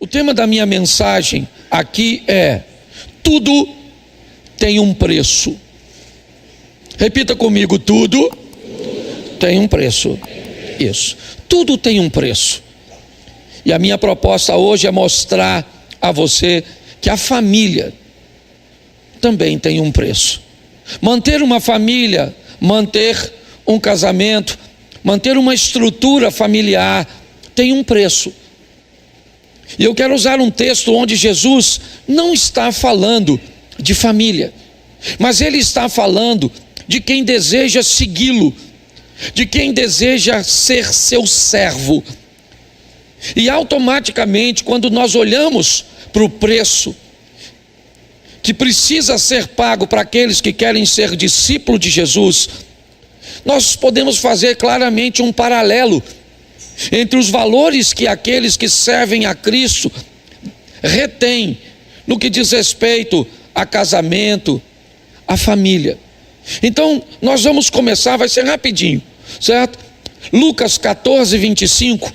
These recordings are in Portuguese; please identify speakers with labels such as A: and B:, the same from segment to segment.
A: O tema da minha mensagem aqui é: tudo tem um preço. Repita comigo: tudo tem um preço. Isso, tudo tem um preço. E a minha proposta hoje é mostrar a você que a família também tem um preço. Manter uma família, manter um casamento, manter uma estrutura familiar tem um preço. E eu quero usar um texto onde Jesus não está falando de família, mas ele está falando de quem deseja segui-lo, de quem deseja ser seu servo. E automaticamente, quando nós olhamos para o preço que precisa ser pago para aqueles que querem ser discípulos de Jesus, nós podemos fazer claramente um paralelo entre os valores que aqueles que servem a Cristo retêm no que diz respeito a casamento, a família. Então nós vamos começar, vai ser rapidinho, certo? Lucas 14, 25,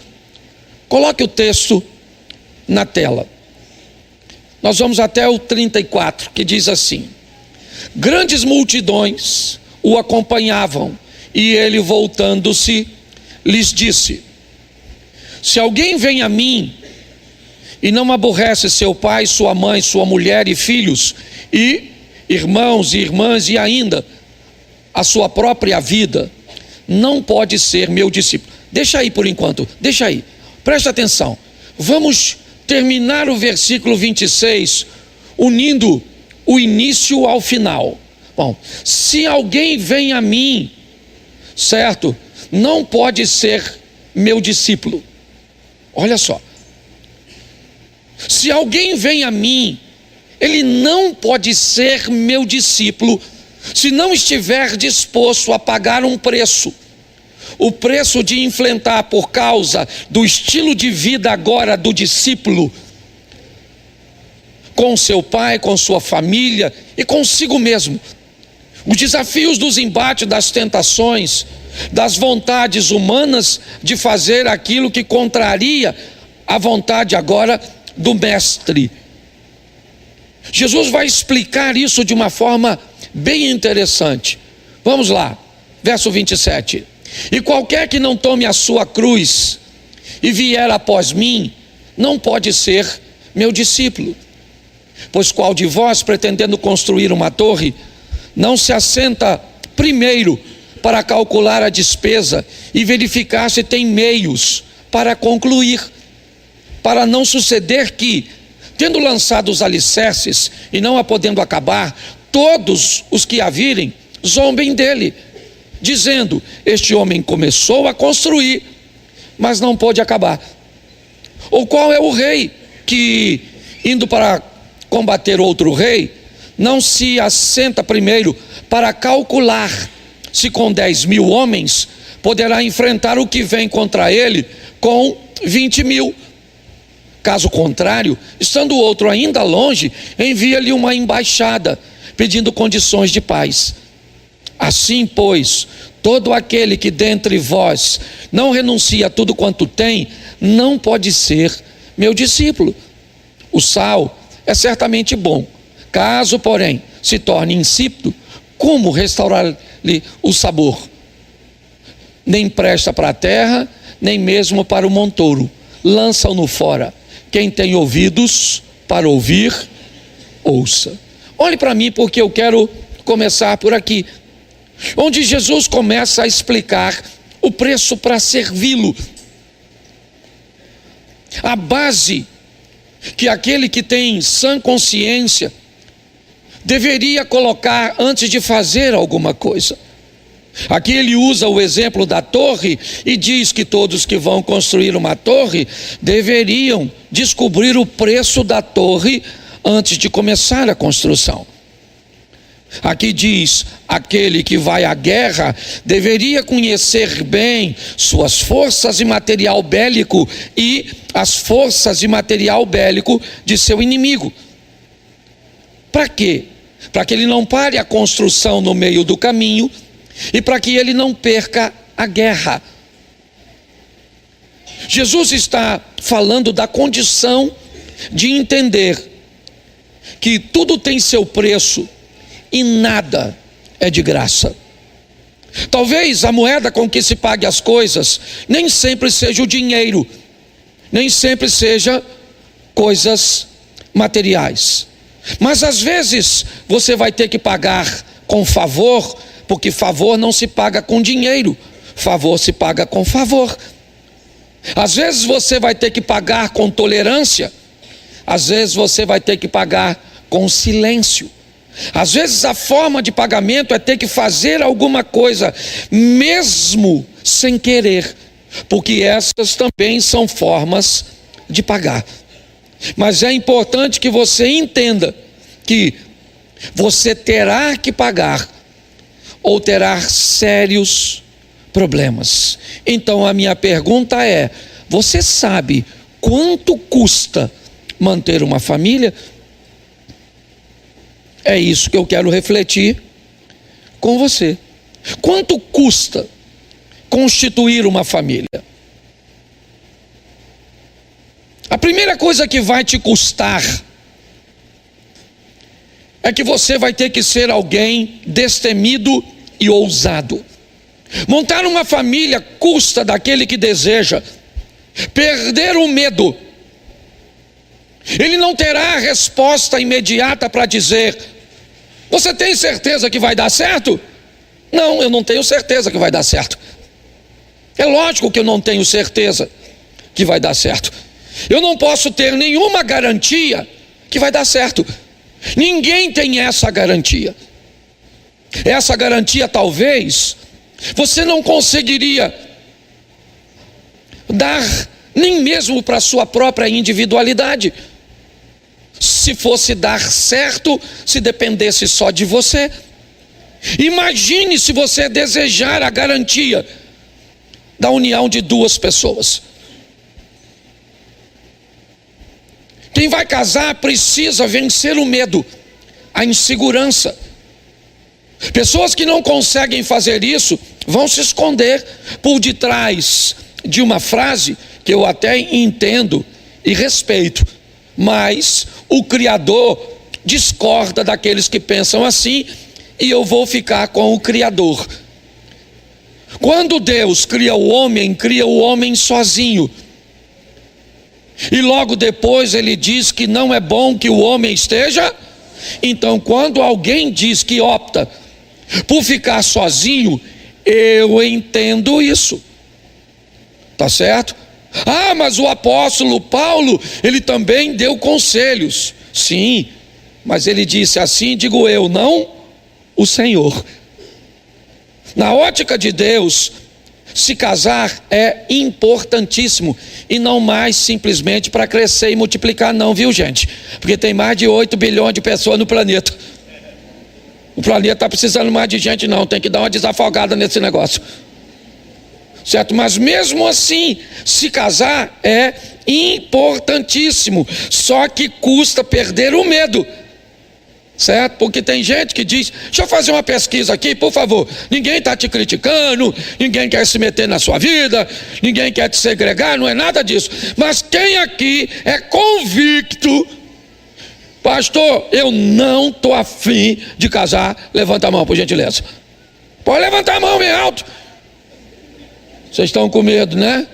A: coloque o texto na tela. Nós vamos até o 34, que diz assim: grandes multidões o acompanhavam, e ele, voltando-se, lhes disse: se alguém vem a mim e não aborrece seu pai, sua mãe, sua mulher e filhos, e irmãos e irmãs, e ainda a sua própria vida, não pode ser meu discípulo. Deixa aí por enquanto, deixa aí, presta atenção. Vamos terminar o versículo 26, unindo o início ao final. Bom, se alguém vem a mim, certo, não pode ser meu discípulo. Olha só, se alguém vem a mim, ele não pode ser meu discípulo se não estiver disposto a pagar um preço. O preço de enfrentar, por causa do estilo de vida agora do discípulo, com seu pai, com sua família e consigo mesmo, os desafios dos embates, das tentações, das vontades humanas de fazer aquilo que contraria a vontade agora do mestre. Jesus vai explicar isso de uma forma bem interessante. Vamos lá, verso 27. E qualquer que não tome a sua cruz e vier após mim, não pode ser meu discípulo. Pois qual de vós, pretendendo construir uma torre, não se assenta primeiro para calcular a despesa e verificar se tem meios para concluir, para não suceder que, tendo lançado os alicerces e não a podendo acabar, todos os que a virem zombem dele, dizendo: este homem começou a construir, mas não pôde acabar. Ou qual é o rei que, indo para combater outro rei, não se assenta primeiro para calcular se com 10.000 homens poderá enfrentar o que vem contra ele com 20.000? Caso contrário, estando o outro ainda longe, envia-lhe uma embaixada pedindo condições de paz. Assim, pois, todo aquele que dentre vós não renuncia a tudo quanto tem, não pode ser meu discípulo. O sal é certamente bom, caso, porém, se torne insípido, como restaurar-lhe o sabor? Nem presta para a terra, nem mesmo para o montouro. Lança-o fora. Quem tem ouvidos para ouvir, ouça. Olhe para mim, porque eu quero começar por aqui, onde Jesus começa a explicar o preço para servi-lo. A base que aquele que tem sã consciência deveria colocar antes de fazer alguma coisa. Aqui ele usa o exemplo da torre e diz que todos que vão construir uma torre deveriam descobrir o preço da torre antes de começar a construção. Aqui diz: aquele que vai à guerra deveria conhecer bem suas forças e material bélico e as forças e material bélico de seu inimigo. Para quê? Para que ele não pare a construção no meio do caminho e para que ele não perca a guerra. Jesus está falando da condição de entender que tudo tem seu preço e nada é de graça. Talvez a moeda com que se pague as coisas nem sempre seja o dinheiro, nem sempre seja coisas materiais. Mas às vezes você vai ter que pagar com favor, porque favor não se paga com dinheiro, favor se paga com favor. Às vezes você vai ter que pagar com tolerância, às vezes você vai ter que pagar com silêncio. Às vezes a forma de pagamento é ter que fazer alguma coisa, mesmo sem querer, porque essas também são formas de pagar. Mas é importante que você entenda que você terá que pagar ou terá sérios problemas. Então a minha pergunta é: você sabe quanto custa manter uma família? É isso que eu quero refletir com você. Quanto custa constituir uma família? A primeira coisa que vai te custar é que você vai ter que ser alguém destemido e ousado. Montar uma família custa daquele que deseja perder o medo. Ele não terá a resposta imediata para dizer: você tem certeza que vai dar certo? Não, eu não tenho certeza que vai dar certo. É lógico que eu não tenho certeza que vai dar certo. Eu não posso ter nenhuma garantia que vai dar certo. Ninguém tem essa garantia. Essa garantia talvez você não conseguiria dar nem mesmo para a sua própria individualidade. Se fosse dar certo, se dependesse só de você. Imagine se você desejar a garantia da união de duas pessoas. Quem vai casar precisa vencer o medo, a insegurança. Pessoas que não conseguem fazer isso vão se esconder por detrás de uma frase que eu até entendo e respeito, mas o Criador discorda daqueles que pensam assim, e eu vou ficar com o Criador. Quando Deus cria o homem sozinho, e logo depois ele diz que não é bom que o homem esteja. Então quando alguém diz que opta por ficar sozinho, eu entendo isso, tá certo? Ah, mas o apóstolo Paulo, ele também deu conselhos. Sim, mas ele disse: assim digo eu, não o Senhor. Na ótica de Deus, se casar é importantíssimo, e não mais simplesmente para crescer e multiplicar não, viu gente? Porque tem mais de 8 bilhões de pessoas no planeta. O planeta está precisando mais de gente não, tem que dar uma desafogada nesse negócio, certo? Mas mesmo assim, se casar é importantíssimo, só que custa perder o medo, certo? Porque tem gente que diz: deixa eu fazer uma pesquisa aqui, por favor. Ninguém está te criticando, ninguém quer se meter na sua vida, ninguém quer te segregar, não é nada disso. Mas quem aqui é convicto: pastor, eu não estou afim de casar? Levanta a mão, por gentileza. Pode levantar a mão bem alto. Vocês estão com medo, né?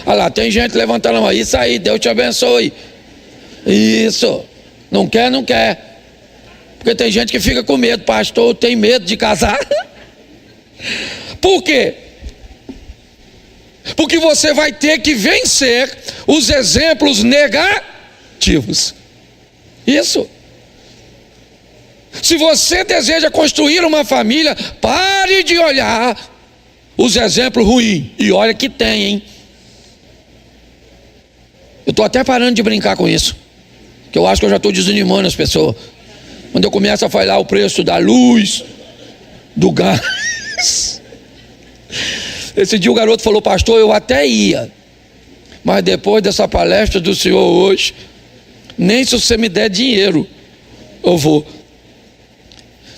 A: Olha lá, tem gente levantando a mão. Isso aí, Deus te abençoe. Isso. Não quer, não quer. Porque tem gente que fica com medo: pastor, tem medo de casar. Por quê? Porque você vai ter que vencer os exemplos negativos. Isso. Se você deseja construir uma família, pare de olhar os exemplos ruins. E olha que tem, hein? Eu estou até parando de brincar com isso, que eu acho que eu já estou desanimando as pessoas. Quando eu começo a falar o preço da luz, do gás. Esse dia o garoto falou: pastor, eu até ia, mas depois dessa palestra do senhor hoje, nem se você me der dinheiro eu vou.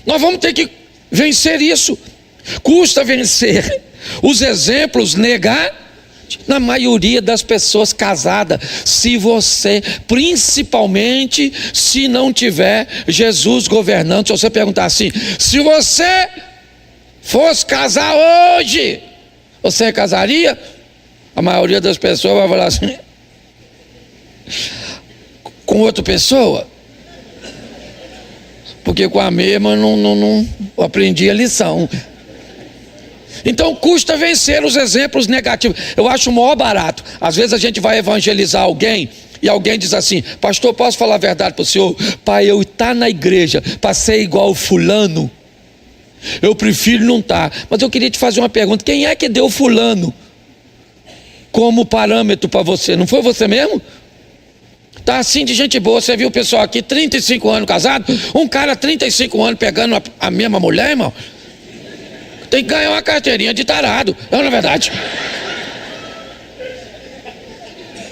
A: Nós vamos ter que vencer isso. Custa vencer os exemplos negativos. Na maioria das pessoas casadas, se você, principalmente se não tiver Jesus governando, se você perguntar assim, se você fosse casar hoje, você casaria? A maioria das pessoas vai falar assim, com outra pessoa, porque com a mesma não aprendi a lição. Então custa vencer os exemplos negativos. Eu acho o maior barato. Às vezes a gente vai evangelizar alguém e alguém diz assim, pastor, posso falar a verdade para o senhor? Pai, eu estar na igreja para ser igual o fulano, eu prefiro não estar. Mas eu queria te fazer uma pergunta, quem é que deu fulano como parâmetro para você? Não foi você mesmo? Tá assim de gente boa, você viu o pessoal aqui, 35 anos casado, um cara 35 anos pegando a mesma mulher, irmão? Tem que ganhar uma carteirinha de tarado, não é verdade?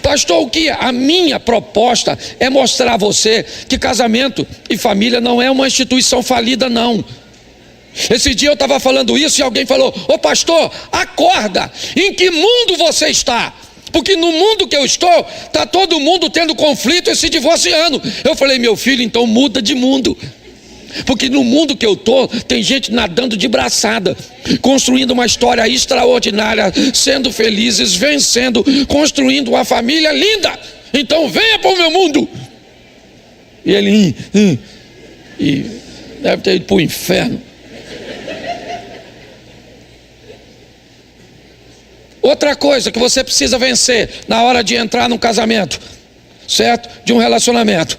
A: Pastor, o que? A minha proposta é mostrar a você que casamento e família não é uma instituição falida, não. Esse dia eu estava falando isso e alguém falou, ô pastor, acorda, em que mundo você está? Porque no mundo que eu estou, está todo mundo tendo conflito e se divorciando. Eu falei, meu filho, então muda de mundo. Porque no mundo que eu estou, tem gente nadando de braçada, construindo uma história extraordinária, sendo felizes, vencendo, construindo uma família linda. Então venha para o meu mundo. E ele e deve ter ido para o inferno. Outra coisa que você precisa vencer na hora de entrar num casamento, certo? De um relacionamento,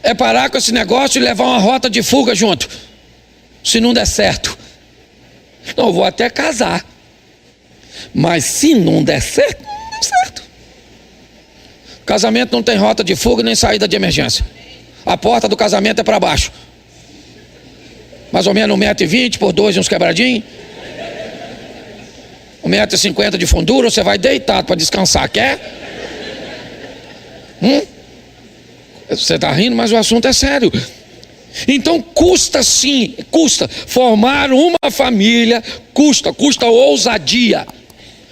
A: é parar com esse negócio e levar uma rota de fuga junto. Se não der certo, não, eu vou até casar, mas se não der certo, não der certo. Casamento não tem rota de fuga nem saída de emergência. A porta do casamento é para baixo, mais ou menos 1,20 m por 2 e uns quebradinhos, 1,50 m de fundura. Você vai deitado para descansar, quer? Você está rindo, mas o assunto é sério. Então custa sim, custa formar uma família, custa ousadia.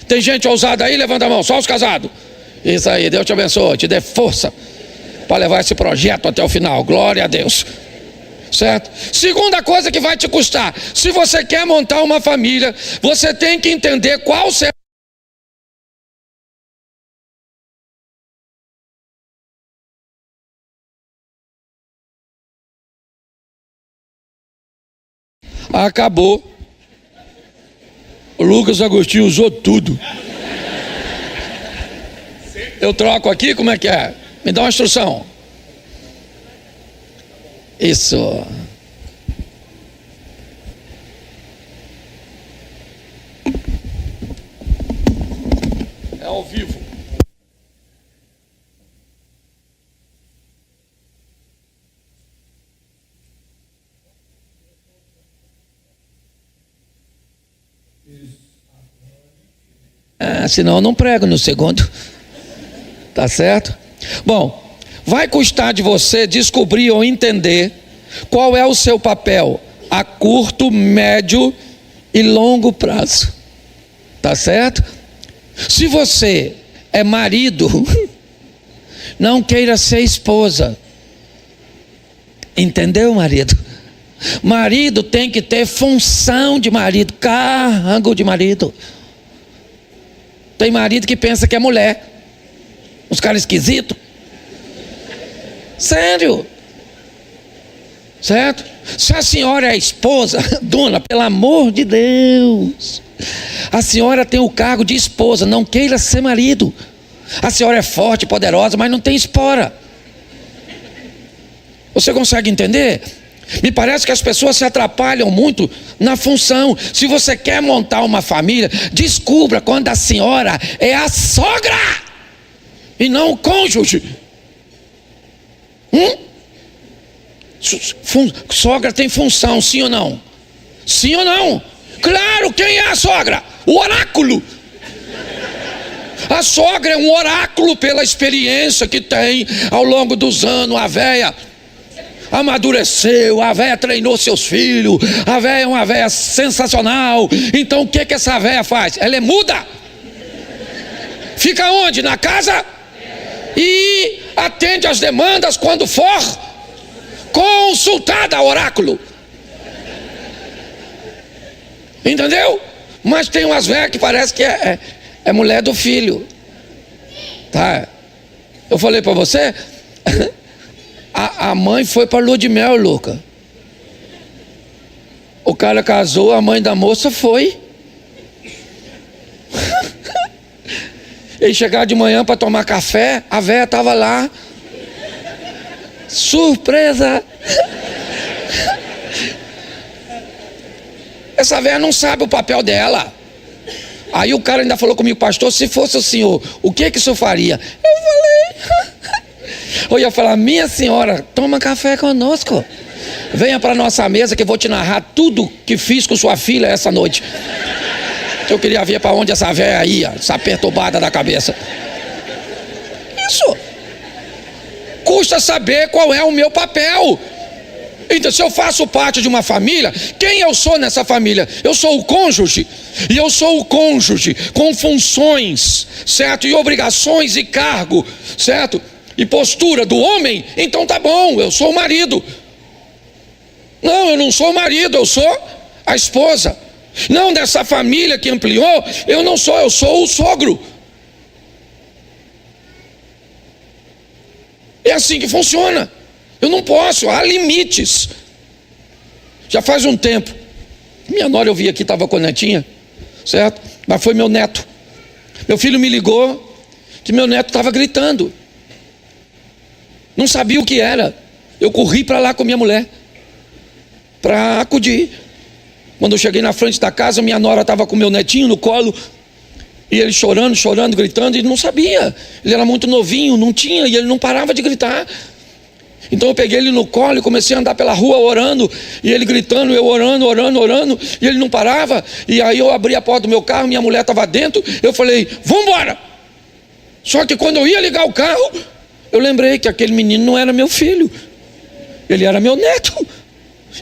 A: Tem gente ousada aí? Levanta a mão, só os casados. Isso aí, Deus te abençoe, te dê força para levar esse projeto até o final, glória a Deus. Certo? Segunda coisa que vai te custar, se você quer montar uma família, você tem que entender qual será. Acabou. O Lucas Agostinho usou tudo. Eu troco aqui, como é que é? Me dá uma instrução. Isso. É ao vivo. Senão eu não prego no segundo. Tá certo? Bom, vai custar de você descobrir ou entender qual é o seu papel a curto, médio e longo prazo. Tá certo? Se você é marido, não queira ser esposa. Entendeu, marido? Marido tem que ter função de marido, cargo de marido. Tem marido que pensa que é mulher. Uns caras esquisitos. Sério. Certo? Se a senhora é esposa, dona, pelo amor de Deus, a senhora tem o cargo de esposa, não queira ser marido. A senhora é forte, poderosa, mas não tem espora. Você consegue entender? Me parece que as pessoas se atrapalham muito na função. Se você quer montar uma família, descubra quando a senhora é a sogra e não o cônjuge. Sogra tem função, sim ou não? Sim ou não? Claro, quem é a sogra? O oráculo. A sogra é um oráculo pela experiência que tem ao longo dos anos. A véia amadureceu, a véia treinou seus filhos, a véia é uma véia sensacional. Então o que essa véia faz? Ela é muda. Fica onde? Na casa? E atende às demandas quando for consultada, oráculo. Entendeu? Mas tem umas velhas que parece que é mulher do filho. Tá? Eu falei para você, a mãe foi para lua de mel, louca. O cara casou, a mãe da moça foi. Ele chegava de manhã para tomar café, a velha estava lá. Surpresa! Essa velha não sabe o papel dela. Aí o cara ainda falou comigo, pastor, se fosse o senhor, o que o senhor faria? Eu falei, eu ia falar, minha senhora, toma café conosco. Venha para nossa mesa que eu vou te narrar tudo que fiz com sua filha essa noite. Eu queria ver para onde essa velha ia, essa perturbada da cabeça. Isso. Custa saber qual é o meu papel. Então, se eu faço parte de uma família, quem eu sou nessa família? Eu sou o cônjuge. E eu sou o cônjuge com funções, certo? E obrigações e cargo, certo? E postura do homem. Então tá bom, eu sou o marido. Não, eu não sou o marido, eu sou a esposa. Não, dessa família que ampliou, eu não sou, eu sou o sogro. É assim que funciona. Eu não posso, há limites. Já faz um tempo, minha nora eu vi aqui, estava com a netinha, certo? Mas foi meu neto. Meu filho me ligou que meu neto estava gritando. Não sabia o que era. Eu corri para lá com minha mulher para acudir. Quando eu cheguei na frente da casa, minha nora estava com meu netinho no colo, e ele chorando, gritando, e não sabia. Ele era muito novinho, não tinha, e ele não parava de gritar. Então eu peguei ele no colo e comecei a andar pela rua orando, e ele gritando, eu orando, e ele não parava. E aí eu abri a porta do meu carro, minha mulher estava dentro, eu falei, vamos embora. Só que quando eu ia ligar o carro, eu lembrei que aquele menino não era meu filho, ele era meu neto.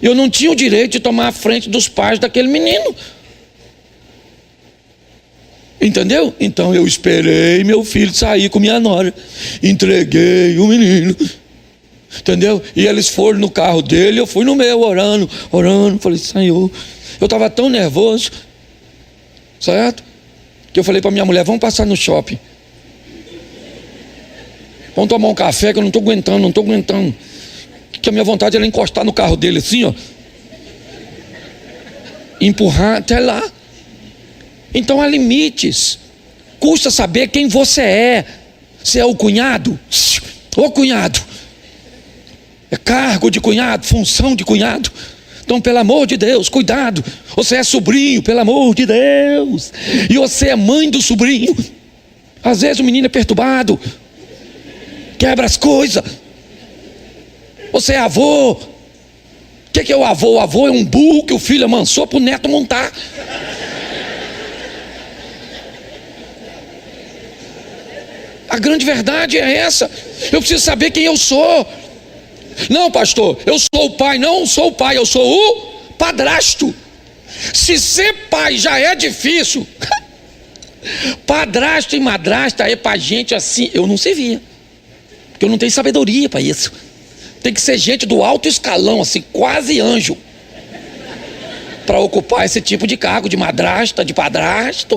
A: Eu não tinha o direito de tomar a frente dos pais daquele menino. Entendeu? Então eu esperei meu filho sair com minha nora, entreguei o menino, entendeu? E eles foram no carro dele, eu fui no meu orando, falei, Senhor, eu estava tão nervoso, certo? Que eu falei para minha mulher, vamos passar no shopping, vamos tomar um café que eu não estou aguentando. Que a minha vontade era encostar no carro dele assim, ó, empurrar até lá. Então há limites. Custa saber quem você é. Você é o cunhado? O cunhado. É cargo de cunhado, função de cunhado. Então, pelo amor de Deus, cuidado. Você é sobrinho, pelo amor de Deus. E você é mãe do sobrinho. Às vezes o menino é perturbado, quebra as coisas. Você é avô. O que é o avô? O avô é um burro que o filho amansou para o neto montar. A grande verdade é essa. Eu preciso saber quem eu sou. Não, pastor, eu sou o pai. Não sou o pai, eu sou o padrasto. Se ser pai já é difícil, padrasto e madrasta é para gente assim. Eu não servia, porque eu não tenho sabedoria para isso. Tem que ser gente do alto escalão, assim, quase anjo, para ocupar esse tipo de cargo de madrasta, de padrasto,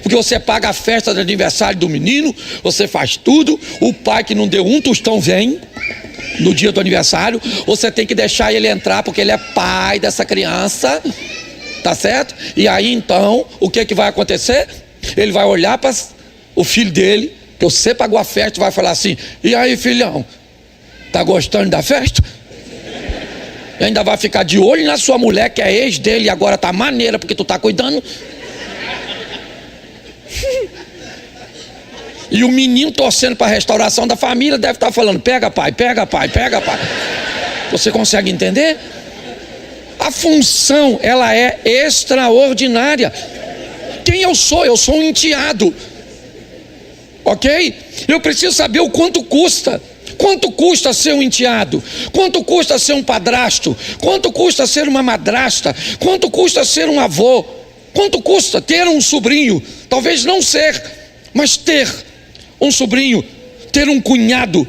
A: porque você paga a festa de aniversário do menino, você faz tudo. O pai que não deu um tostão vem no dia do aniversário, você tem que deixar ele entrar porque ele é pai dessa criança, tá certo? E aí então, o que vai acontecer? Ele vai olhar para o filho dele, que você pagou a festa, e vai falar assim, e aí filhão, tá gostando da festa? E ainda vai ficar de olho na sua mulher, que é ex dele, e agora tá maneira porque tu tá cuidando. E o menino torcendo para a restauração da família deve estar falando, pega pai. Você consegue entender? A função, ela é extraordinária. Quem eu sou? Eu sou um enteado, ok? Eu preciso saber o quanto custa. Quanto custa ser um enteado? Quanto custa ser um padrasto? Quanto custa ser uma madrasta? Quanto custa ser um avô? Quanto custa ter um sobrinho? Talvez não ser Mas ter um sobrinho, ter um cunhado,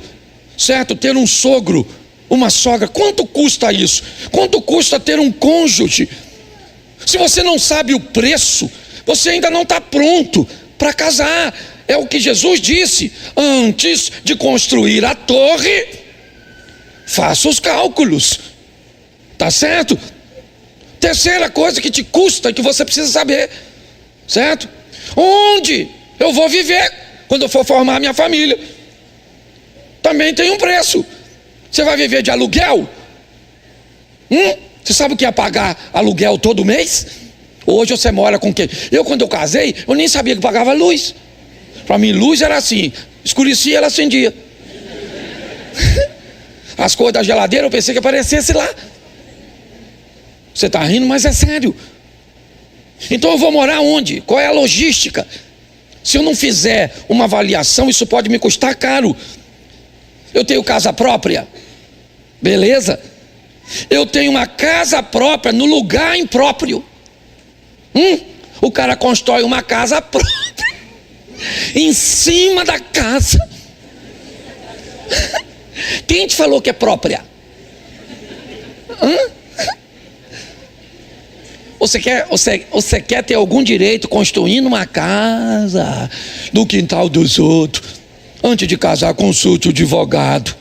A: certo? Ter um sogro, uma sogra, quanto custa isso? Quanto custa ter um cônjuge? Se você não sabe o preço, você ainda não está pronto para casar. É o que Jesus disse: antes de construir a torre, faça os cálculos. Tá certo? Terceira coisa que te custa, que você precisa saber, certo? Onde eu vou viver quando eu for formar a minha família? Também tem um preço. Você vai viver de aluguel? Você sabe o que é pagar aluguel todo mês? Hoje você mora com quem? Quando eu casei, eu nem sabia que pagava luz. Para mim, luz era assim: escurecia, ela acendia. As cores da geladeira eu pensei que aparecesse lá. Você está rindo, mas é sério. Então eu vou morar onde? Qual é a logística? Se eu não fizer uma avaliação, isso pode me custar caro. Eu tenho casa própria, beleza? Eu tenho uma casa própria no lugar impróprio. O cara constrói uma casa própria em cima da casa. Quem te falou que é própria? Você quer ter algum direito construindo uma casa no quintal dos outros? Antes de casar, consulte o advogado.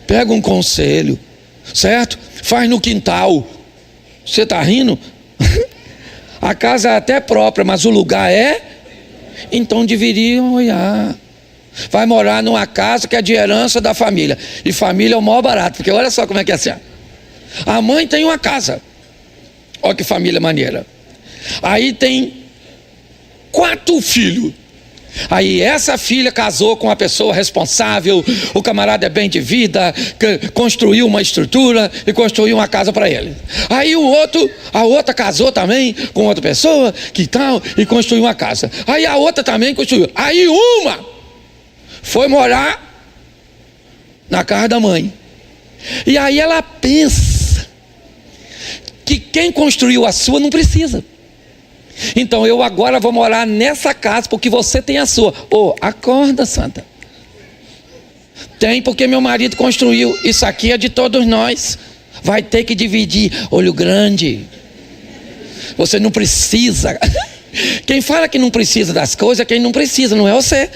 A: Pega um conselho, certo? Faz no quintal. Você está rindo? A casa é até própria, mas o lugar é? Então deveriam olhar. Vai morar numa casa que é de herança da família. E família é o maior barato, porque olha só como é que é assim. A mãe tem uma casa. Olha que família maneira. Aí tem 4 filhos. Aí essa filha casou com uma pessoa responsável, o camarada é bem de vida, construiu uma estrutura e construiu uma casa para ele. Aí a outra casou também com outra pessoa, que tal, e construiu uma casa. Aí a outra também construiu. Aí uma foi morar na casa da mãe. E aí ela pensa que quem construiu a sua não precisa. Então eu agora vou morar nessa casa porque você tem a sua. Acorda, santa. Tem, porque meu marido construiu. Isso aqui é de todos nós. Vai ter que dividir. Olho grande. Você não precisa. Quem fala que não precisa das coisas é quem não precisa, não é você.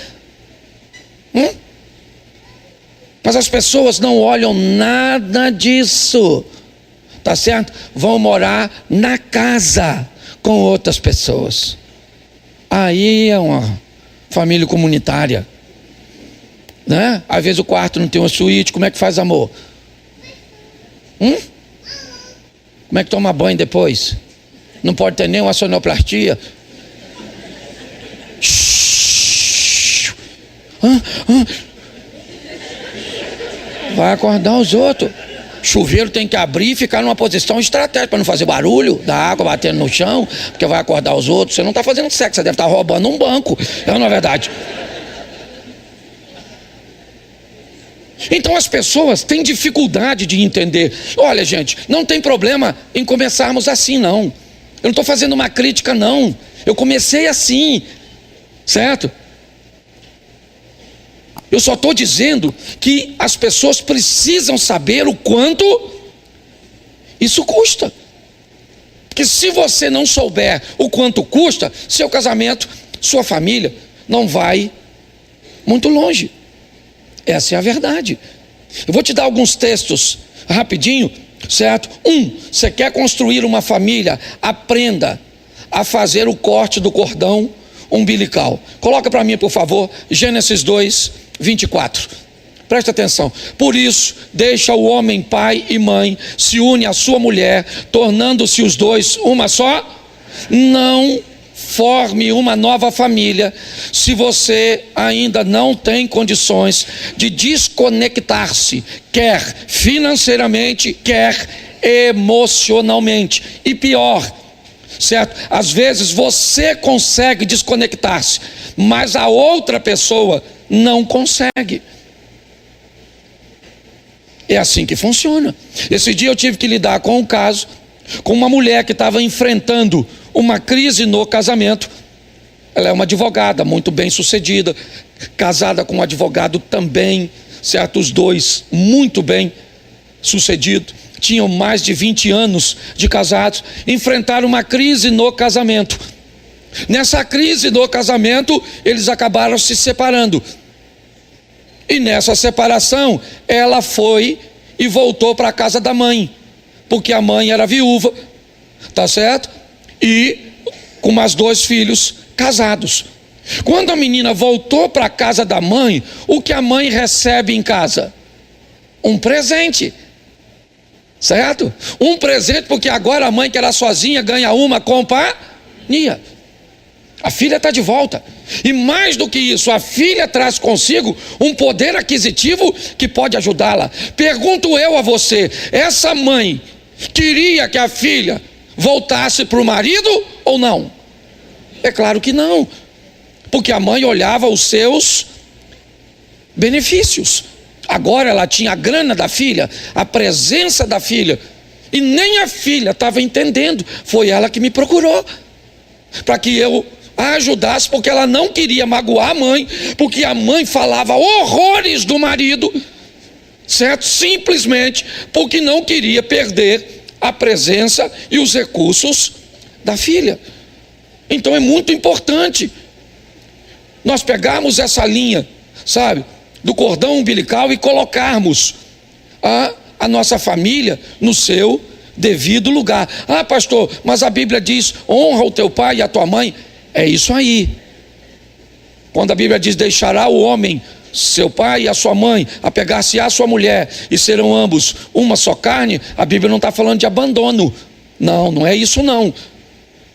A: Mas as pessoas não olham nada disso. Tá certo? Vão morar na casa com outras pessoas. Aí é uma família comunitária, né? Às vezes o quarto não tem uma suíte. Como é que faz amor? Como é que toma banho depois? Não pode ter nem uma sonoplastia. Vai acordar os outros. Chuveiro tem que abrir e ficar numa posição estratégica para não fazer barulho da água batendo no chão, porque vai acordar os outros. Você não está fazendo sexo, você deve estar roubando um banco. Não é verdade? Então as pessoas têm dificuldade de entender. Olha, gente, não tem problema em começarmos assim, não. Eu não estou fazendo uma crítica, não. Eu comecei assim, certo? Eu só estou dizendo que as pessoas precisam saber o quanto isso custa. Porque se você não souber o quanto custa, seu casamento, sua família, não vai muito longe. Essa é a verdade. Eu vou te dar alguns textos rapidinho, certo? Você quer construir uma família? Aprenda a fazer o corte do cordão umbilical. Coloca para mim, por favor, Gênesis 2, 24. Presta atenção. Por isso, deixa o homem pai e mãe, se une à sua mulher, tornando-se os dois uma só. Não forme uma nova família se você ainda não tem condições de desconectar-se, quer financeiramente, quer emocionalmente. E pior, certo? Às vezes você consegue desconectar-se, mas a outra pessoa não consegue. É assim que funciona. Esse dia eu tive que lidar com um caso, com uma mulher que estava enfrentando uma crise no casamento, Ela é uma advogada muito bem sucedida, casada com um advogado também, certo? Os dois muito bem sucedidos, tinham mais de 20 anos de casados, enfrentaram uma crise no casamento. Nessa crise no casamento, eles acabaram se separando. E nessa separação, ela foi e voltou para a casa da mãe, porque a mãe era viúva, tá certo? E com mais 2 filhos casados. Quando a menina voltou para a casa da mãe, o que a mãe recebe em casa? Um presente, certo? Um presente, porque agora a mãe que era sozinha ganha uma companhia. A filha está de volta. E mais do que isso, a filha traz consigo um poder aquisitivo que pode ajudá-la. Pergunto eu a você, essa mãe queria que a filha voltasse para o marido ou não? É claro que não, porque a mãe olhava os seus benefícios. Agora ela tinha a grana da filha, a presença da filha, e nem a filha estava entendendo. Foi ela que me procurou, para que eu a ajudasse, porque ela não queria magoar a mãe, porque a mãe falava horrores do marido, certo? Simplesmente porque não queria perder a presença e os recursos da filha. Então é muito importante nós pegarmos essa linha, sabe, do cordão umbilical e colocarmos a nossa família no seu devido lugar. Ah, pastor, mas a Bíblia diz: honra o teu pai e a tua mãe. É isso aí. Quando a Bíblia diz: deixará o homem seu pai e a sua mãe, apegar-se-á a sua mulher, e serão ambos uma só carne, a Bíblia não está falando de abandono. Não, não é isso não,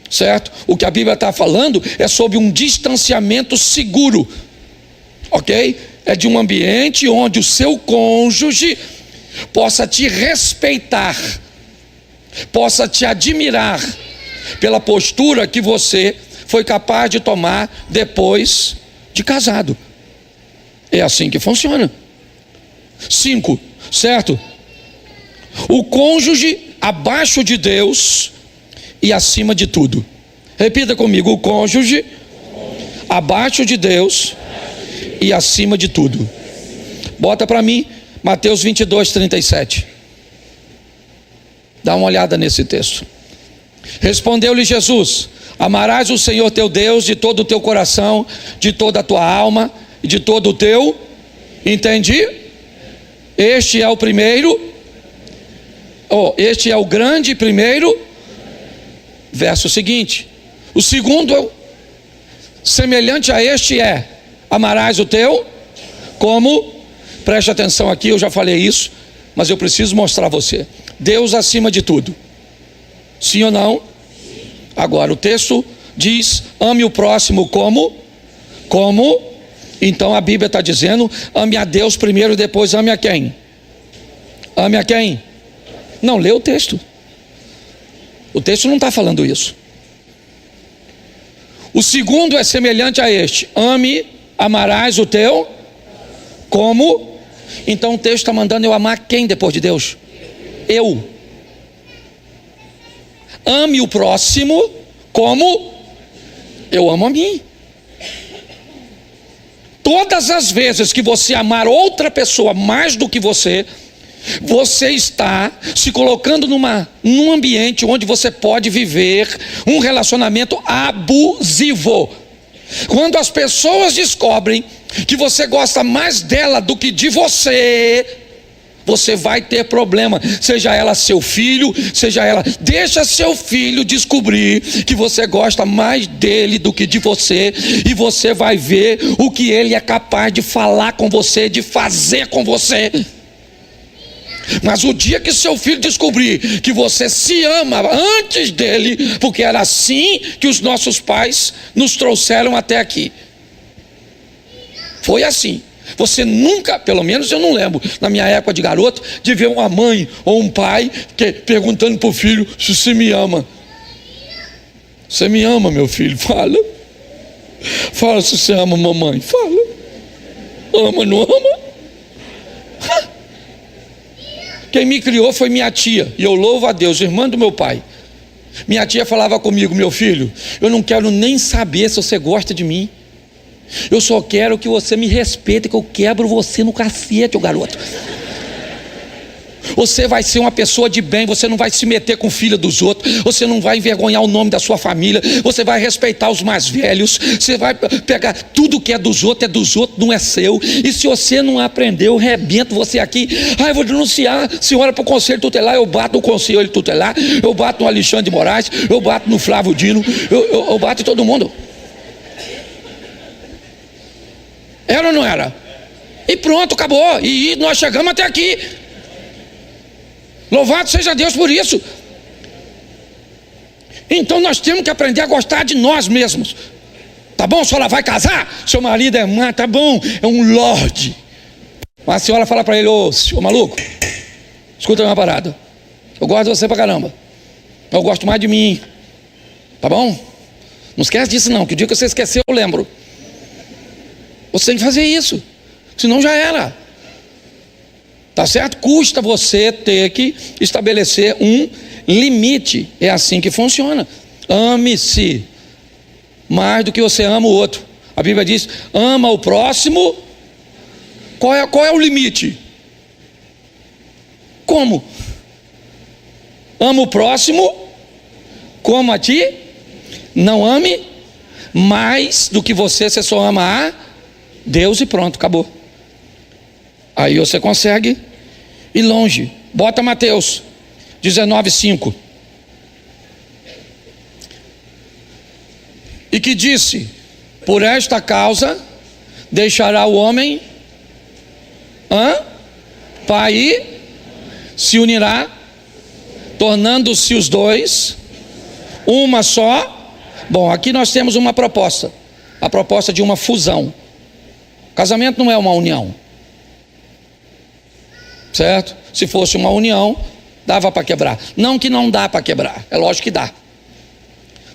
A: certo? O que a Bíblia está falando é sobre um distanciamento seguro, ok? É de um ambiente onde o seu cônjuge possa te respeitar, possa te admirar pela postura que você foi capaz de tomar depois de casado. É assim que funciona. 5, certo? O cônjuge abaixo de Deus e acima de tudo. Repita comigo: o cônjuge abaixo de Deus e acima de tudo. Bota para mim Mateus 22:37. Dá uma olhada nesse texto. Respondeu-lhe Jesus: amarás o Senhor teu Deus de todo o teu coração, de toda a tua alma e de todo o teu. Entendi? Este é o primeiro. Este é o grande primeiro. Verso seguinte. O segundo, semelhante a este, é: amarás o teu como. Preste atenção aqui, eu já falei isso, mas eu preciso mostrar a você. Deus acima de tudo. Sim ou não? Agora o texto diz: ame o próximo como? Então a Bíblia está dizendo: ame a Deus primeiro, depois ame a quem? Ame a quem? Não, lê o texto. O texto não está falando isso. O segundo é semelhante a este: amarás o teu como. Então o texto está mandando eu amar quem depois de Deus? Eu. Ame o próximo como eu amo a mim. Todas as vezes que você amar outra pessoa mais do que você está se colocando num ambiente onde você pode viver um relacionamento abusivo. Quando as pessoas descobrem que você gosta mais dela do que de você, você vai ter problema. Seja ela seu filho, seja ela. Deixa seu filho descobrir que você gosta mais dele do que de você, e você vai ver o que ele é capaz de falar com você, de fazer com você. Mas o dia que seu filho descobrir que você se ama antes dele, porque era assim que os nossos pais nos trouxeram até aqui. Foi assim. Você nunca, pelo menos eu não lembro, na minha época de garoto, de ver uma mãe ou um pai perguntando para o filho se você me ama. Você me ama, meu filho? Fala. Fala se você ama, mamãe. Fala. Ama, não ama? Quem me criou foi minha tia, e eu louvo a Deus, irmã do meu pai. Minha tia falava comigo: meu filho, eu não quero nem saber se você gosta de mim. Eu só quero que você me respeite, que eu quebro você no cacete, ô garoto. Você vai ser uma pessoa de bem, você não vai se meter com o filho dos outros, você não vai envergonhar o nome da sua família, você vai respeitar os mais velhos, você vai pegar tudo que é dos outros, não é seu. E se você não aprender, eu rebento você aqui. Eu vou denunciar a senhora para o conselho tutelar. Eu bato no conselho tutelar, eu bato no Alexandre de Moraes, eu bato no Flávio Dino, eu bato em todo mundo. Era ou não era? E pronto, acabou. E nós chegamos até aqui. Louvado seja Deus por isso. Então nós temos que aprender a gostar de nós mesmos. Tá bom, a senhora vai casar? Seu marido é tá bom, é um lorde. Mas a senhora fala para ele: ô senhor maluco, escuta uma parada. Eu gosto de você pra caramba. Eu gosto mais de mim. Tá bom? Não esquece disso não, que o dia que você esquecer eu lembro. Você tem que fazer isso, senão já era. Tá certo? Custa você ter que estabelecer um limite. É assim que funciona. Ame-se mais do que você ama o outro. A Bíblia diz: ama o próximo. Qual é o limite? Como? Ama o próximo como a ti. Não ame mais do que você só ama a Deus e pronto, acabou. Aí você consegue ir longe. Bota Mateus 19:5. E que disse: por esta causa deixará o homem pai e se unirá, tornando-se os dois uma só. Bom, aqui nós temos uma proposta, a proposta de uma fusão. Casamento não é uma união, certo? Se fosse uma união, dava para quebrar. Não que não dá para quebrar, é lógico que dá.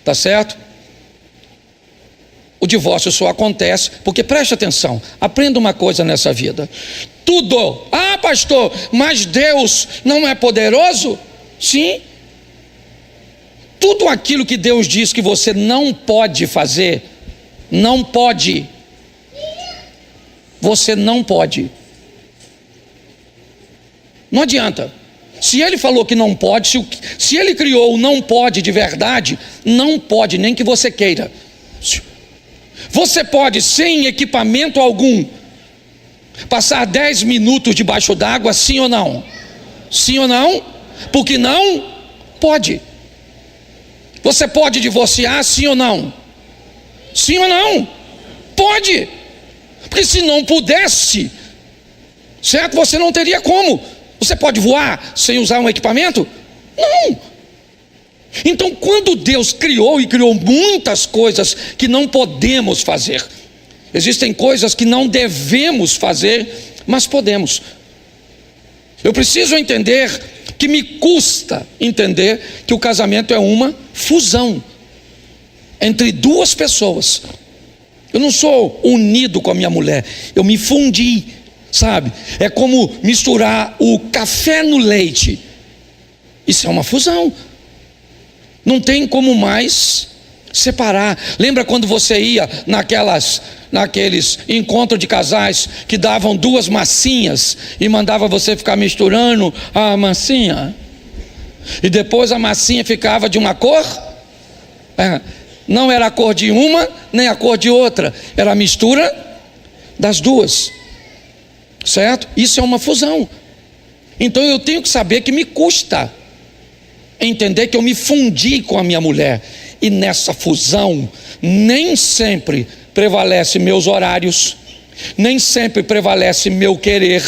A: Tá certo? O divórcio só acontece porque, preste atenção, aprenda uma coisa nessa vida. Tudo, pastor, mas Deus não é poderoso? Sim. Tudo aquilo que Deus diz que você não pode fazer, não pode. Você não pode. Não adianta. Se ele falou que não pode, se ele criou o não pode de verdade, não pode, nem que você queira. Você pode, sem equipamento algum, passar 10 minutos debaixo d'água, sim ou não? Sim ou não? Porque não pode. Você pode divorciar, sim ou não? Sim ou não? Pode. Porque se não pudesse, certo? Você não teria como. Você pode voar sem usar um equipamento? Não. Então, quando Deus criou, e criou muitas coisas que não podemos fazer, existem coisas que não devemos fazer, mas podemos. Eu preciso entender que me custa entender que o casamento é uma fusão entre duas pessoas. Eu não sou unido com a minha mulher, eu me fundi, sabe? É como misturar o café no leite. Isso é uma fusão. Não tem como mais separar. Lembra quando você ia naqueles encontros de casais que davam 2 massinhas e mandava você ficar misturando a massinha? E depois a massinha ficava de uma cor? Não era a cor de uma, nem a cor de outra. Era a mistura das duas. Certo? Isso é uma fusão. Então eu tenho que saber que me custa entender que eu me fundi com a minha mulher. E nessa fusão, nem sempre prevalece meus horários, nem sempre prevalece meu querer,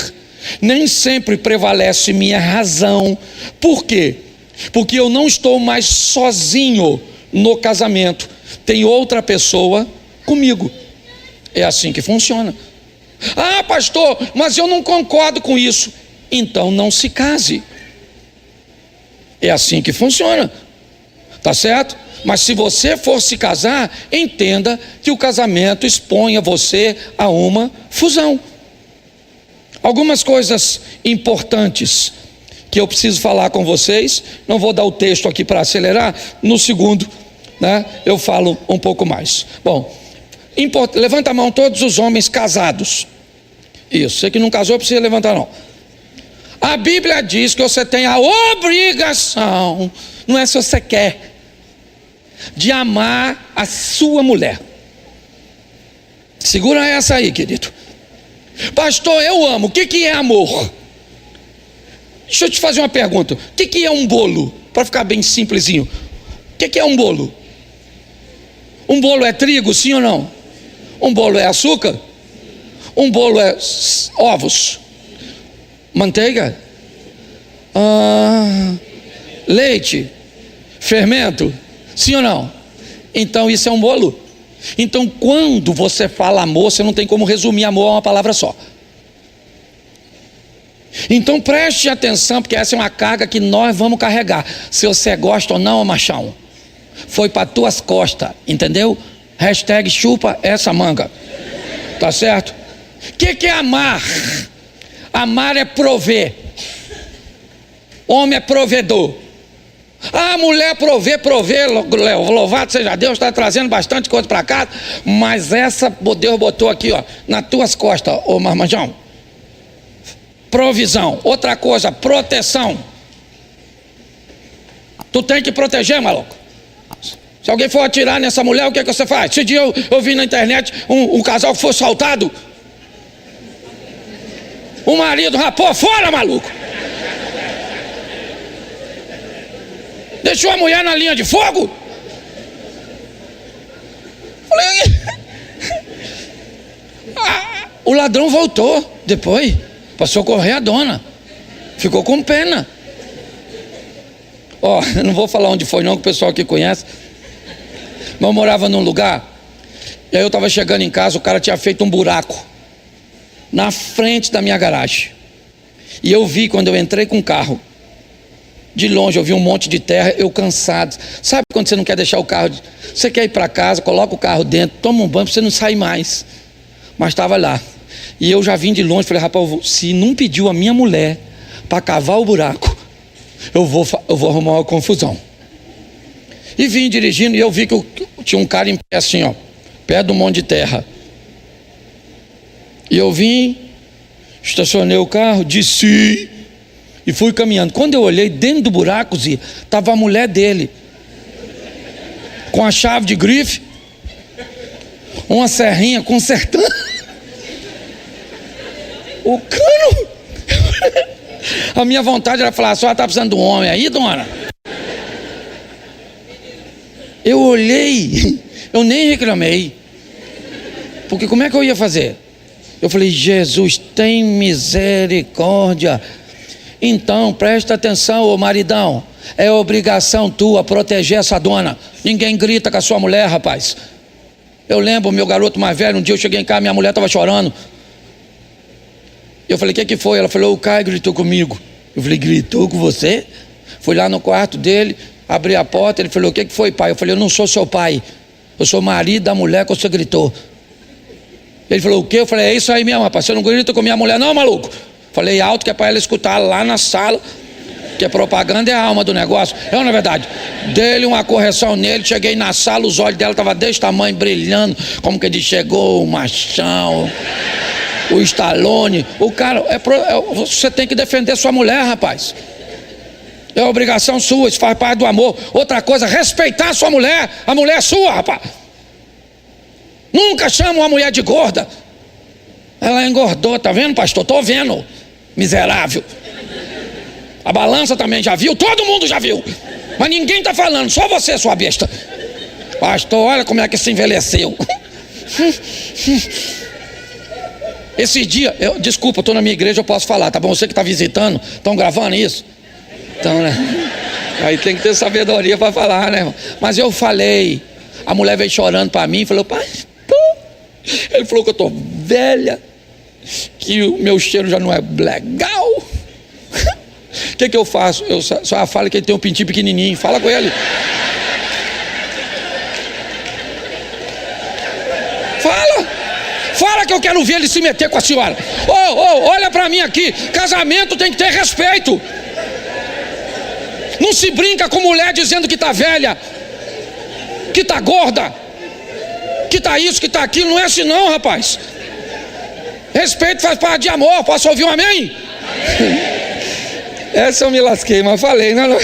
A: nem sempre prevalece minha razão. Por quê? Porque eu não estou mais sozinho no casamento, tem outra pessoa comigo. É assim que funciona. Pastor, mas eu não concordo com isso. Então não se case. É assim que funciona. Tá certo? Mas se você for se casar, entenda que o casamento expõe a você a uma fusão. Algumas coisas importantes que eu preciso falar com vocês. Não vou dar o texto aqui para acelerar. No segundo, né, eu falo um pouco mais. Bom, levanta a mão todos os homens casados. Isso, você que não casou precisa levantar não. A Bíblia diz que você tem a obrigação, não é se você quer, de amar a sua mulher. Segura essa aí, querido. Pastor, eu amo. O que é amor? Deixa eu te fazer uma pergunta. O que é um bolo? Para ficar bem simplesinho. O que é um bolo? Um bolo é trigo, sim ou não? Um bolo é açúcar? Um bolo é ovos? Manteiga? Leite? Fermento? Sim ou não? Então isso é um bolo. Então quando você fala amor, você não tem como resumir amor a uma palavra só. Então preste atenção, porque essa é uma carga que nós vamos carregar. Se você gosta ou não, machão, foi para tuas costas, entendeu? Hashtag chupa essa manga. Tá certo? O que é amar? Amar é prover. Homem é provedor. A mulher prover, louvado seja Deus, está trazendo bastante coisa para cá, mas essa Deus botou aqui, ó, nas tuas costas, ô marmanjão. Provisão. Outra coisa, proteção. Tu tem que proteger, maluco. Se alguém for atirar nessa mulher, o que você faz? Esse dia eu vi na internet um casal que foi assaltado. O marido rapou fora, maluco. Deixou a mulher na linha de fogo. Falei, o ladrão voltou depois para socorrer a dona. Ficou com pena. Ó, eu não vou falar onde foi não, que o pessoal aqui conhece. Mas eu morava num lugar, e aí eu estava chegando em casa, o cara tinha feito um buraco na frente da minha garagem. E eu vi, quando eu entrei com o carro, de longe eu vi um monte de terra, eu cansado. Sabe quando você não quer deixar o carro? Você quer ir para casa, coloca o carro dentro, toma um banho para você não sair mais. Mas estava lá. E eu já vim de longe, falei, rapaz, se não pediu a minha mulher para cavar o buraco, eu vou arrumar uma confusão. E vim dirigindo, e eu vi que tinha um cara em pé assim, ó, perto do monte de terra. E eu vim, estacionei o carro, desci e fui caminhando. Quando eu olhei dentro do buraco, estava a mulher dele, com a chave de grife, uma serrinha consertando o cano. A minha vontade era falar, só está precisando de um homem aí, dona? Eu olhei, eu nem reclamei, porque como é que eu ia fazer? Eu falei, Jesus, tem misericórdia. Então, presta atenção, ô maridão, é obrigação tua proteger essa dona. Ninguém grita com a sua mulher, rapaz. Eu lembro, meu garoto mais velho, um dia eu cheguei em casa, minha mulher estava chorando. Eu falei, o que foi? Ela falou, o Caio gritou comigo. Eu falei, gritou com você? Fui lá no quarto dele, abri a porta, ele falou, o que foi, pai? Eu falei, eu não sou seu pai, eu sou marido da mulher que você gritou. Ele falou, o quê? Eu falei, é isso aí mesmo, rapaz, você não grita com minha mulher não, maluco? Falei alto que é para ela escutar lá na sala, que a propaganda é a alma do negócio. É ou não é verdade? Dei-lhe uma correção nele, cheguei na sala, os olhos dela estavam desse tamanho, brilhando, como que ele chegou, o machão, o Stallone. O cara, você tem que defender sua mulher, rapaz. É obrigação sua, isso faz parte do amor. Outra coisa, respeitar sua mulher. A mulher é sua, rapaz. Nunca chama uma mulher de gorda. Ela engordou, tá vendo, pastor? Tô vendo, miserável. A balança também já viu, todo mundo já viu. Mas ninguém tá falando, só você, sua besta. Pastor, olha como é que se envelheceu. Esse dia, desculpa, eu tô na minha igreja, eu posso falar, tá bom? Você que tá visitando, estão gravando isso? Então, né? Aí tem que ter sabedoria para falar, né, irmão? Mas eu falei, a mulher veio chorando para mim e falou, pastor, ele falou que eu tô velha, que o meu cheiro já não é legal. O que eu faço? Eu só falo que ele tem um pintinho pequenininho, fala com ele. Fala que eu quero ver ele se meter com a senhora. Olha para mim aqui, casamento tem que ter respeito. Não se brinca com mulher dizendo que está velha, que está gorda, que está isso, que está aquilo. Não é assim não, rapaz. Respeito faz parte de amor. Posso ouvir um amém? Essa eu me lasquei, mas falei, não.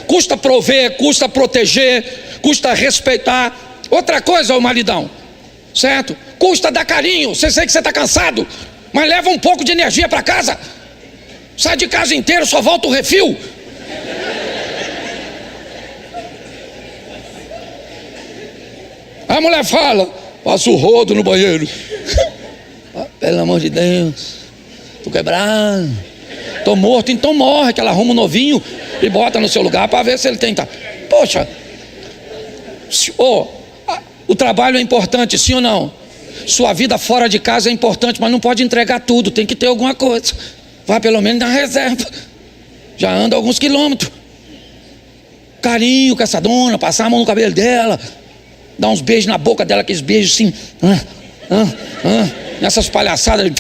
A: Custa prover, custa proteger, custa respeitar. Outra coisa, ô maridão, certo? Custa dar carinho. Você sei que você está cansado, mas leva um pouco de energia para casa. Sai de casa inteiro, só volta o refil. A mulher fala: passa o rodo no banheiro. Pelo amor de Deus, tô quebrado, tô morto. Então morre, que ela arruma um novinho e bota no seu lugar para ver se ele tenta. Poxa, o trabalho é importante, sim ou não? Sua vida fora de casa é importante, mas não pode entregar tudo, tem que ter alguma coisa. Vai pelo menos na reserva. Já anda alguns quilômetros. Carinho com essa dona, passar a mão no cabelo dela, dar uns beijos na boca dela, aqueles beijos assim, nessas palhaçadas.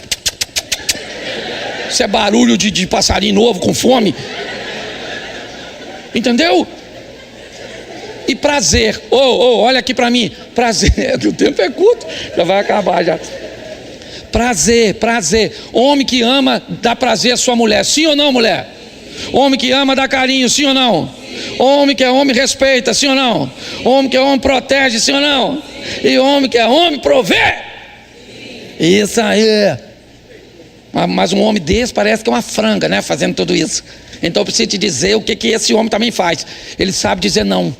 A: Isso é barulho de passarinho novo com fome. Entendeu? E prazer. Olha aqui para mim. Prazer, o tempo é curto, já vai acabar já. Prazer. Homem que ama dá prazer à sua mulher, sim ou não, mulher? Homem que ama dá carinho, sim ou não? Homem que é homem respeita, sim ou não? Homem que é homem protege, sim ou não? E homem que é homem provê. Isso aí. Mas um homem desse parece que é uma franga, né? Fazendo tudo isso. Então eu preciso te dizer o que esse homem também faz. Ele sabe dizer não.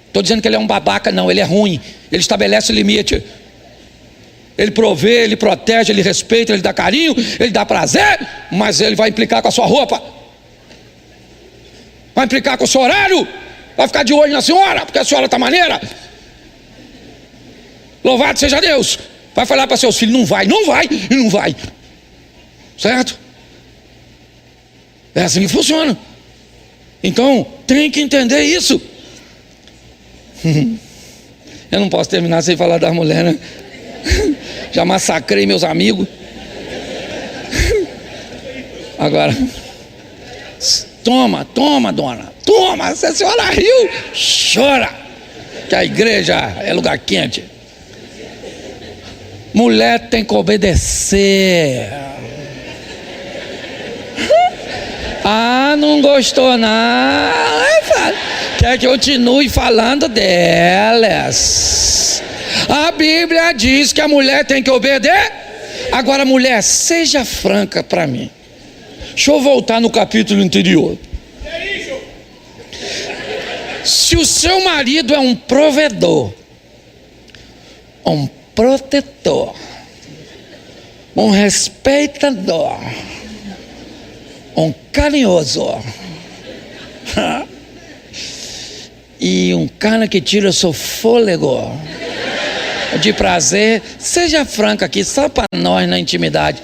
A: Estou dizendo que ele é um babaca, não. Ele é ruim. Ele estabelece limite. Ele provê, ele protege, ele respeita, ele dá carinho, ele dá prazer, mas ele vai implicar com a sua roupa, vai implicar com o seu horário, vai ficar de olho na senhora, porque a senhora está maneira. Louvado seja Deus. Vai falar para seus filhos: não vai, e não vai. Certo? É assim que funciona. Então tem que entender isso. Eu não posso terminar sem falar das mulheres, né? Já massacrei meus amigos. Agora, toma, dona. Toma, se a senhora riu, chora, que a igreja é lugar quente. Mulher tem que obedecer. Não gostou não? Quer que eu continue falando delas? A Bíblia diz que a mulher tem que obedecer. Agora, mulher, seja franca para mim. Deixa eu voltar no capítulo anterior. Se o seu marido é um provedor, um protetor, um respeitador, um carinhoso e um cara que tira seu fôlego de prazer, seja franca aqui, só para nós na intimidade.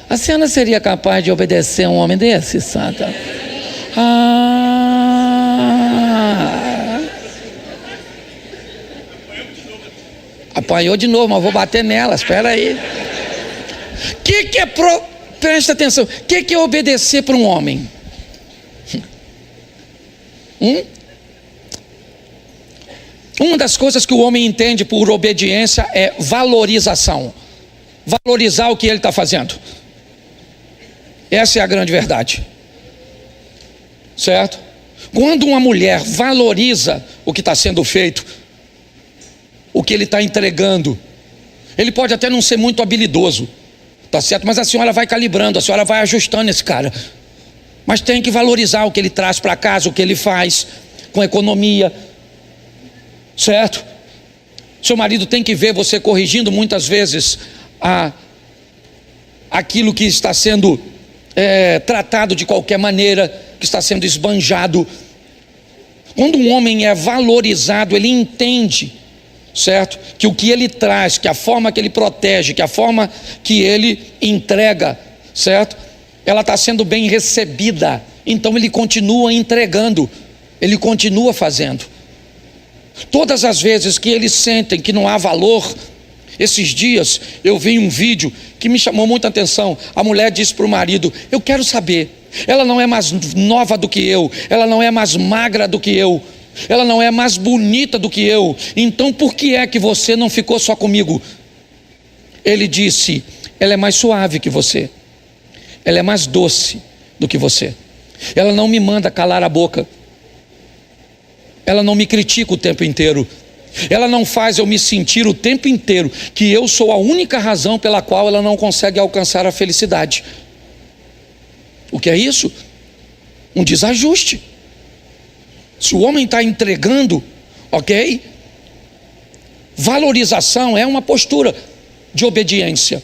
A: A senhora seria capaz de obedecer a um homem desse, santa? Apanhou de novo, mas vou bater nela, espera aí. Presta atenção, o que é obedecer para um homem? Uma das coisas que o homem entende por obediência é valorização. Valorizar o que ele está fazendo. Essa é a grande verdade. Certo? Quando uma mulher valoriza o que está sendo feito, o que ele está entregando, ele pode até não ser muito habilidoso, tá certo? Mas a senhora vai calibrando, a senhora vai ajustando esse cara. Mas tem que valorizar o que ele traz para casa, o que ele faz com economia. Certo? Seu marido tem que ver você corrigindo muitas vezes aquilo que está sendo tratado de qualquer maneira, que está sendo esbanjado. Quando um homem é valorizado, ele entende, certo? Que o que ele traz, que a forma que ele protege, que a forma que ele entrega, certo? Ela está sendo bem recebida. Então ele continua entregando, ele continua fazendo. Todas as vezes que eles sentem que não há valor, Esses dias eu vi um vídeo que me chamou muita atenção. A mulher disse para o marido: eu quero saber, ela não é mais nova do que eu, ela não é mais magra do que eu, ela não é mais bonita do que eu, então por que é que você não ficou só comigo? Ele disse: ela é mais suave que você, ela é mais doce do que você, ela não me manda calar a boca, ela não me critica o tempo inteiro, ela não faz eu me sentir o tempo inteiro que eu sou a única razão pela qual ela não consegue alcançar a felicidade. O que é isso? Um desajuste. Se o homem está entregando, ok? Valorização é uma postura de obediência.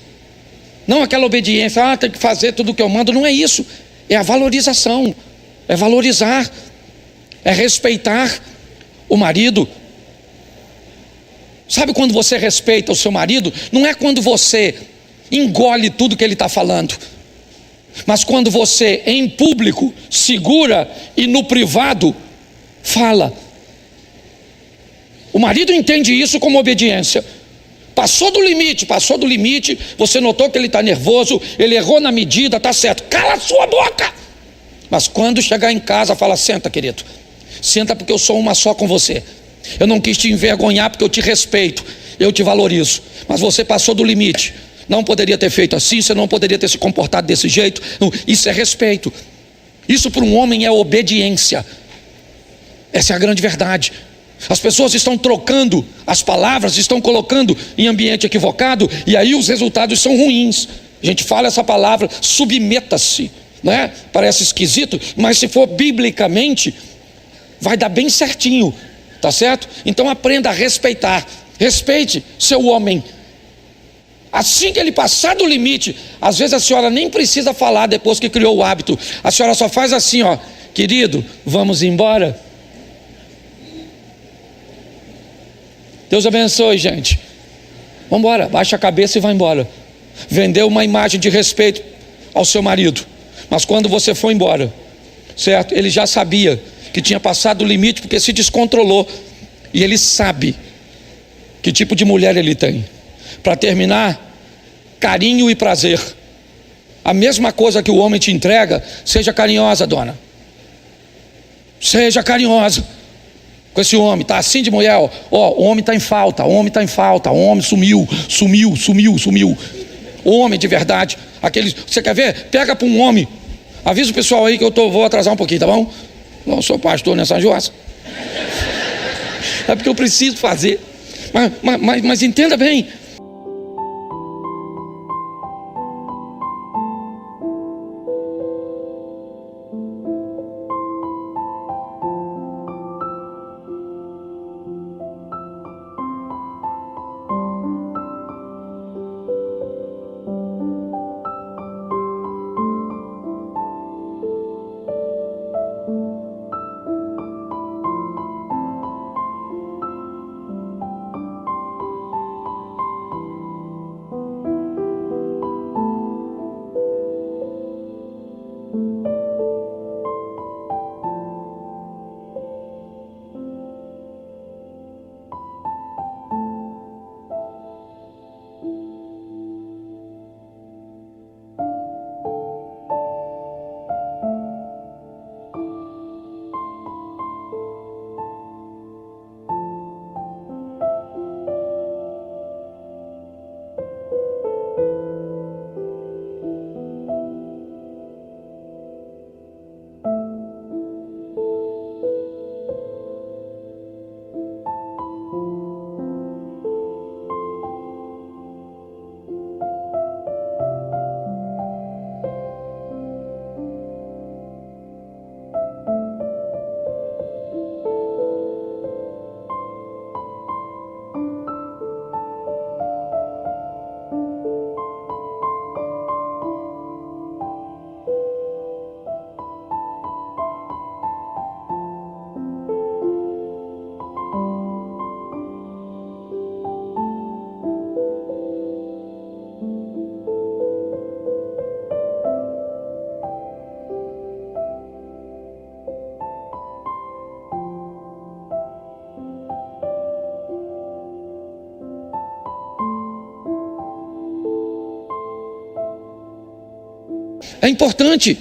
A: Não aquela obediência, tem que fazer tudo o que eu mando. Não é isso. É a valorização. É valorizar. É respeitar o marido. Sabe quando você respeita o seu marido? Não é quando você engole tudo que ele está falando, mas quando você em público segura e no privado fala. O marido entende isso como obediência. Passou do limite, você notou que ele está nervoso, ele errou na medida, está certo, cala a sua boca. Mas quando chegar em casa, fala: senta, querido, senta, porque eu sou uma só com você. Eu não quis te envergonhar porque eu te respeito, eu te valorizo, mas você passou do limite, não poderia ter feito assim, você não poderia ter se comportado desse jeito. Isso é respeito. Isso para um homem é obediência. Essa é a grande verdade. As pessoas estão trocando as palavras, estão colocando em ambiente equivocado, e aí os resultados são ruins. A gente fala essa palavra, submeta-se, né? Parece esquisito, mas se for biblicamente, vai dar bem certinho, tá certo? Então aprenda a respeitar. Respeite seu homem. Assim que ele passar do limite, às vezes a senhora nem precisa falar depois que criou o hábito. A senhora só faz assim, ó: querido, vamos embora. Deus abençoe, gente. Vamos embora, baixa a cabeça e vai embora. Vendeu uma imagem de respeito ao seu marido, mas quando você for embora, certo? Ele já sabia que tinha passado o limite, porque se descontrolou, e ele sabe que tipo de mulher ele tem. Para terminar, carinho e prazer. A mesma coisa que o homem te entrega. Seja carinhosa, dona. Seja carinhosa com esse homem. Está assim de mulher, ó, o homem está em falta, o homem sumiu. O homem de verdade, aqueles, você quer ver? Pega para um homem. Avisa o pessoal aí que vou atrasar um pouquinho, tá bom? Não sou pastor nessa joaça. É porque eu preciso fazer. Mas entenda bem. É importante,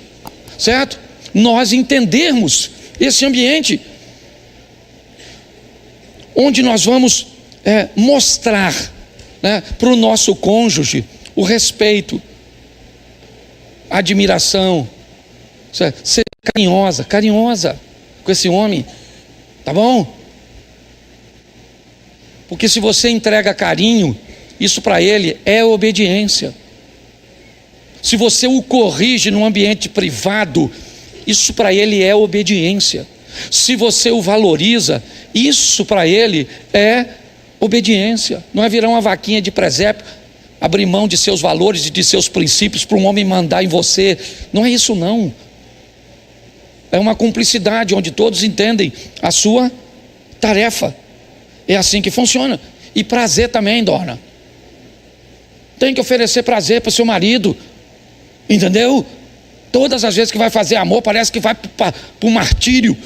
A: certo? Nós entendermos esse ambiente onde nós vamos mostrar, né, para o nosso cônjuge o respeito, a admiração, ser carinhosa com esse homem, tá bom? Porque se você entrega carinho, isso para ele é obediência. Se você o corrige num ambiente privado, isso para ele é obediência. Se você o valoriza, isso para ele é obediência. Não é virar uma vaquinha de presépio, abrir mão de seus valores e de seus princípios para um homem mandar em você. Não é isso não. É uma cumplicidade onde todos entendem a sua tarefa. É assim que funciona. E prazer também, dona. Tem que oferecer prazer para o seu marido. Entendeu? Todas as vezes que vai fazer amor, parece que vai para o martírio.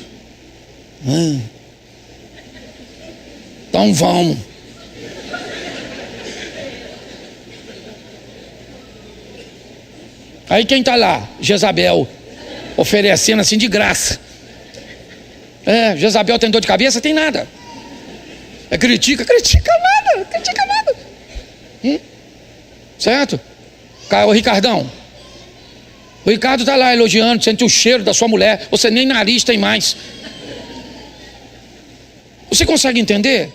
A: Então vamos. Aí quem está lá? Jezabel, oferecendo assim de graça. Jezabel tem dor de cabeça? Tem nada. Critica nada. Certo? O Ricardão. O Ricardo está lá elogiando, sente o cheiro da sua mulher. Você nem nariz tem mais. Você consegue entender?